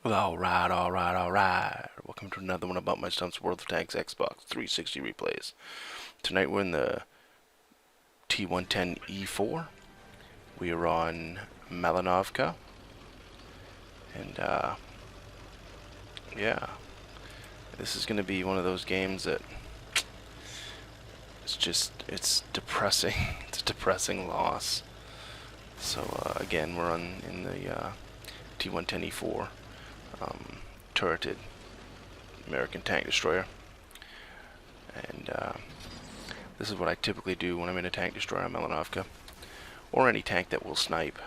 Well, alright. Welcome to another one about my Stump's World of Tanks Xbox 360 replays. Tonight we're in the T110E4. We are on Malinovka. And, yeah. This is going to be one of those games that it's depressing. It's a depressing loss. So, again, we're in the T110E4. Turreted American tank destroyer, and this is what I typically do when I'm in a tank destroyer on Malinovka, or any tank that will snipe.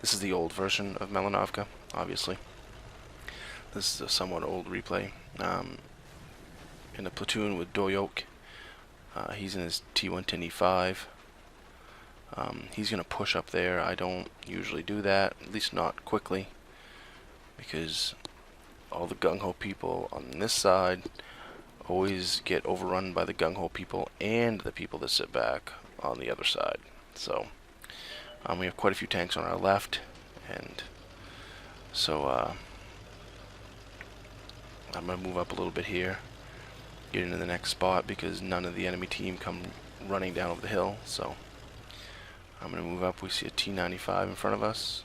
This is the old version of Malinovka, obviously. This is a somewhat old replay. In a platoon with WoT. He's in his T110E5. He's going to push up there. I don't usually do that, at least not quickly, because all the gung-ho people on this side always get overrun by the gung-ho people and the people that sit back on the other side. So we have quite a few tanks on our left, and so I'm going to move up a little bit here, get into the next spot, because none of the enemy team come running down over the hill. So I'm going to move up. We see a T95 in front of us.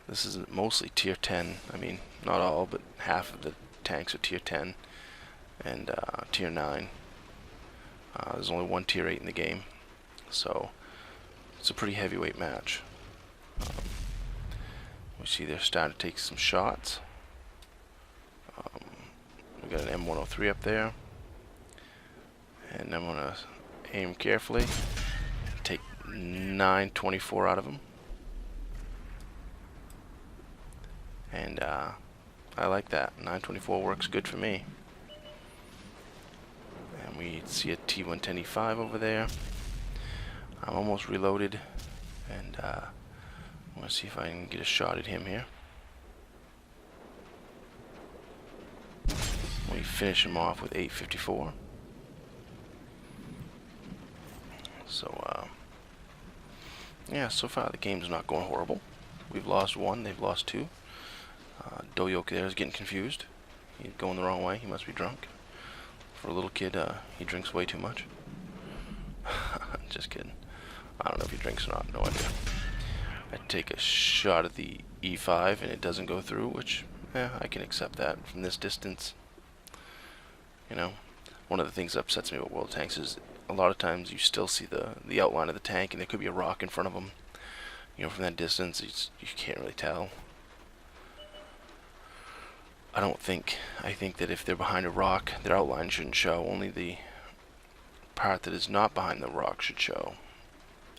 This is mostly tier 10. I mean, not all, but half of the tanks are tier 10 and tier 9. There's only one tier 8 in the game, so it's a pretty heavyweight match. We see they're starting to take some shots. We got an M103 up there, and I'm gonna aim carefully, take 924 out of him. And I like that. 924 works good for me. And we see a T110E5 over there. I'm almost reloaded, and I want to see if I can get a shot at him here. We finish him off with 854. So yeah, so far the game's not going horrible. We've lost one, they've lost two. WoT there is getting confused. He's going the wrong way. He must be drunk. For a little kid, he drinks way too much. Just kidding. I don't know if he drinks or not. No idea. I take a shot at the E5 and it doesn't go through, which, I can accept that from this distance. You know, one of the things that upsets me about World of Tanks is a lot of times you still see the outline of the tank, and there could be a rock in front of them. You know, from that distance, you can't really tell. I think that if they're behind a rock, their outline shouldn't show. Only the part that is not behind the rock should show.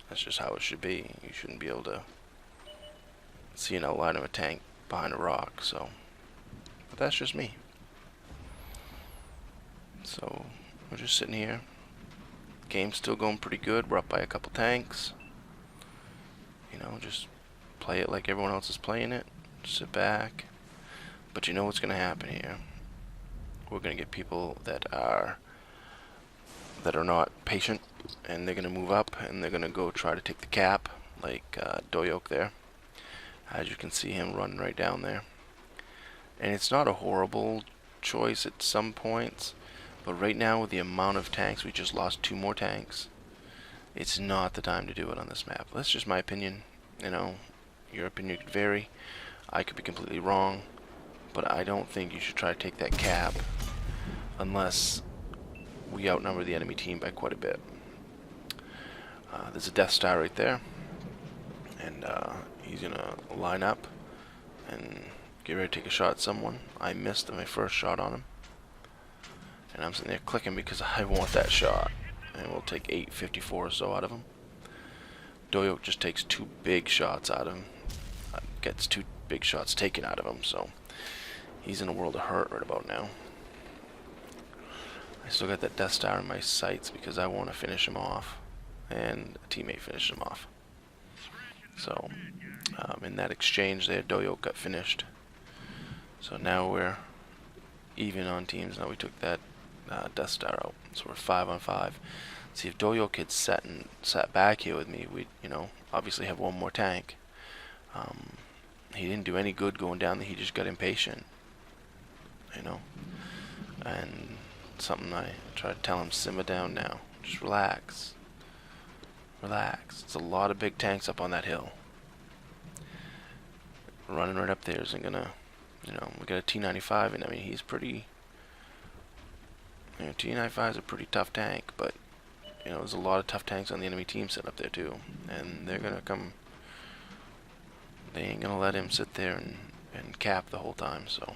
That's just how it should be. You shouldn't be able to see an outline of a tank behind a rock. So, but that's just me. So we're just sitting here. Game's still going pretty good. We're up by a couple tanks. You know, just play it like everyone else is playing it. Just sit back. But you know what's going to happen here? We're going to get people that are not patient, and they're going to move up, and they're going to go try to take the cap, like WoT there. As you can see him running right down there. And it's not a horrible choice at some points, but right now with the amount of tanks, we just lost two more tanks. It's not the time to do it on this map. That's just my opinion. You know, your opinion could vary. I could be completely wrong. But I don't think you should try to take that cap unless we outnumber the enemy team by quite a bit. There's a Death Star right there, and he's gonna line up and get ready to take a shot at someone. I missed my first shot on him, and I'm sitting there clicking because I want that shot, and we'll take 854 or so out of him. WoT just takes two big shots out of him, gets two big shots taken out of him, so he's in a world of hurt right about now. I still got that Death Star in my sights because I want to finish him off, and a teammate finished him off. So in that exchange there, WoT got finished. So now we're even on teams. Now we took that Death Star out, so we're 5 on 5. See, if WoT had sat back here with me, we'd, you know, obviously have one more tank. he didn't do any good going down there. He just got impatient, you know. And something I try to tell him, simmer down now. Just relax. Relax. It's a lot of big tanks up on that hill. Running right up there isn't gonna, you know, we got a T95, and I mean, he's pretty, you know, T95 is a pretty tough tank, but, you know, there's a lot of tough tanks on the enemy team sitting up there too, and they're gonna come, they ain't gonna let him sit there and cap the whole time, so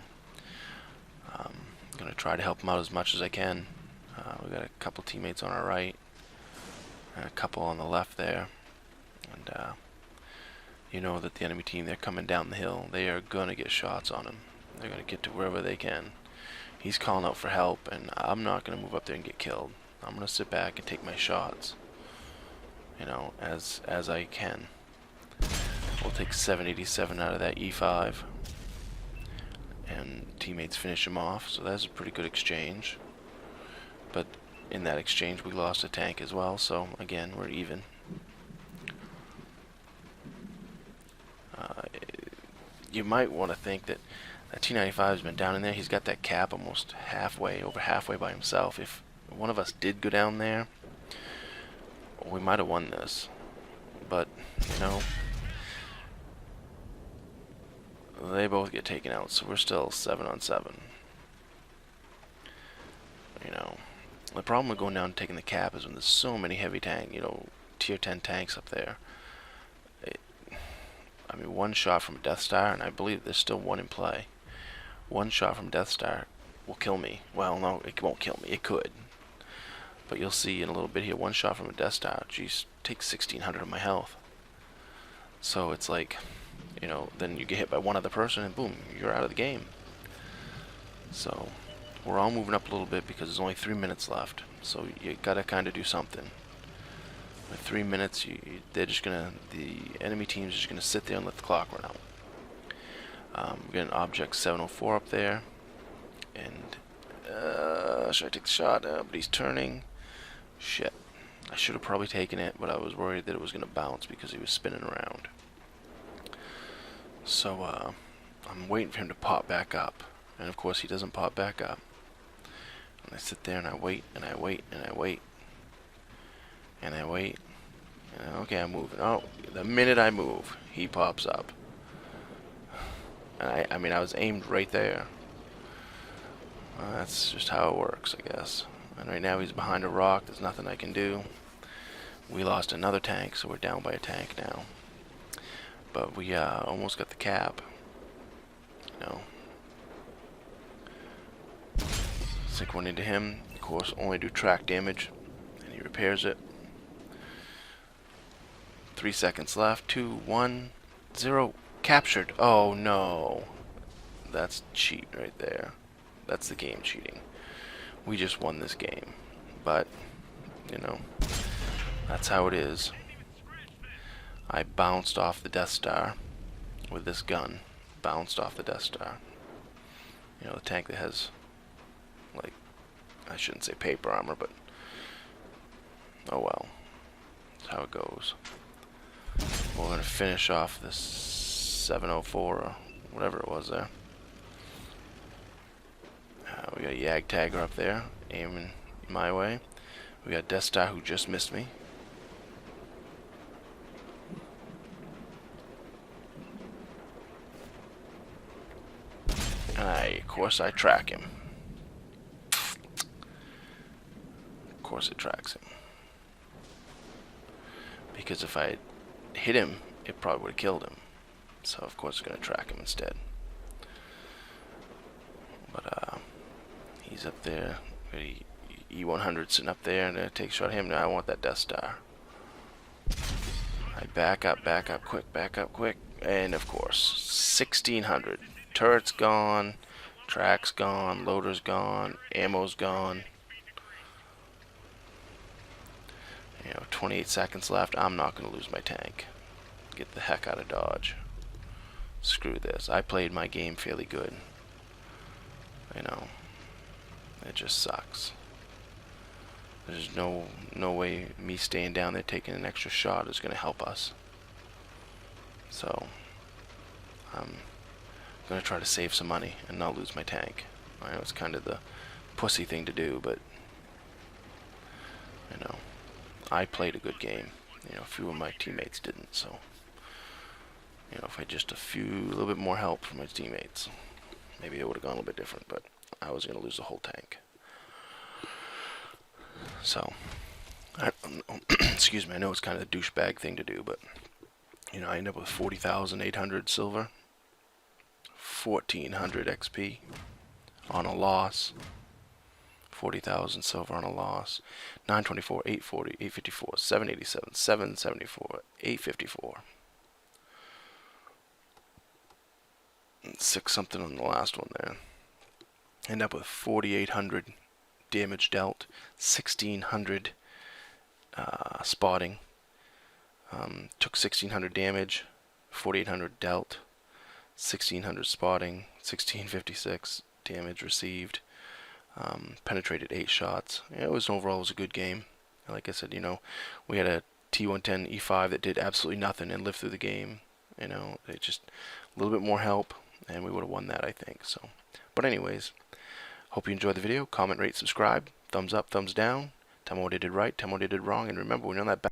I'm gonna try to help him out as much as I can. We got a couple teammates on our right, and a couple on the left there, and you know that the enemy team, they're coming down the hill. They are gonna get shots on him. They're gonna get to wherever they can. He's calling out for help, and I'm not gonna move up there and get killed. I'm gonna sit back and take my shots, you know, as I can. We'll take 787 out of that E5, and teammates finish him off, so that's a pretty good exchange. But in that exchange we lost a tank as well, so again, we're even. You might want to think that that T95 has been down in there. He's got that cap almost halfway, over halfway by himself. If one of us did go down there, we might have won this. But, you know, they both get taken out, so we're still 7-on-7. You know, the problem with going down and taking the cap is when there's so many heavy tank, you know, tier 10 tanks up there. I mean, one shot from a Death Star, and I believe there's still one in play. One shot from Death Star will kill me. Well, no, it won't kill me. It could. But you'll see in a little bit here, one shot from a Death Star, geez, takes 1,600 of my health. So it's like, you know, then you get hit by one other person, and boom, you're out of the game. So we're all moving up a little bit because there's only 3 minutes left. So you gotta kind of do something. With 3 minutes, they're just gonna, the enemy team's just gonna sit there and let the clock run out. We got an object 704 up there, and should I take the shot? But he's turning. Shit, I should have probably taken it, but I was worried that it was gonna bounce because he was spinning around. So I'm waiting for him to pop back up, and of course he doesn't pop back up. And I sit there and I wait and I wait and I wait. And I wait, and okay, I'm moving. Oh, the minute I move, he pops up. And I mean, I was aimed right there. That's just how it works, I guess. And right now he's behind a rock. There's nothing I can do. We lost another tank, so we're down by a tank now. But we almost got the cap. You know. Sink one into him. Of course, only do track damage, and he repairs it. 3 seconds left. 2, 1, 0. Captured. Oh no. That's cheat right there. That's the game cheating. We just won this game. But, you know, that's how it is. I bounced off the Death Star with this gun. Bounced off the Death Star. You know, the tank that has, like, I shouldn't say paper armor, but oh well. That's how it goes. We're going to finish off this 704 or whatever it was there. We got a Yag Tagger up there, aiming my way. We got Death Star who just missed me. And of course I track him. Of course it tracks him. Because if I hit him, it probably would have killed him. So of course it's going to track him instead. But he's up there. E100 sitting up there, and I take a shot at him. Now I want that Death Star. I back up quick, and of course 1,600. Turret's gone, track's gone, loader's gone, ammo's gone. You know, 28 seconds left. I'm not going to lose my tank. Get the heck out of Dodge. Screw this. I played my game fairly good. You know, it just sucks. There's no way me staying down there taking an extra shot is going to help us. So, I'm going to try to save some money and not lose my tank. I know it's kind of the pussy thing to do, but, you know, I played a good game. You know, a few of my teammates didn't, so, you know, if I had just a little bit more help from my teammates, maybe it would have gone a little bit different, but I was going to lose the whole tank. So, excuse me, I know it's kind of a douchebag thing to do, but, you know, I ended up with 40,800 silver, 1,400 XP on a loss, 40,000 silver on a loss, 924, 840, 854, 787, 774, 854, and 6 something on the last one there. End up with 4,800 damage dealt, 1,600 spotting. Took 1,600 damage, 4,800 dealt, 1,600 spotting, 1,656 damage received. Penetrated 8 shots. It was overall a good game. Like I said, you know, we had a T110E4 that did absolutely nothing and lived through the game. You know, it just a little bit more help, and we would have won that, I think. So, but anyways, hope you enjoyed the video. Comment, rate, subscribe. Thumbs up, thumbs down. Tell me what I did right. Tell me what I did wrong. And remember, when you're on that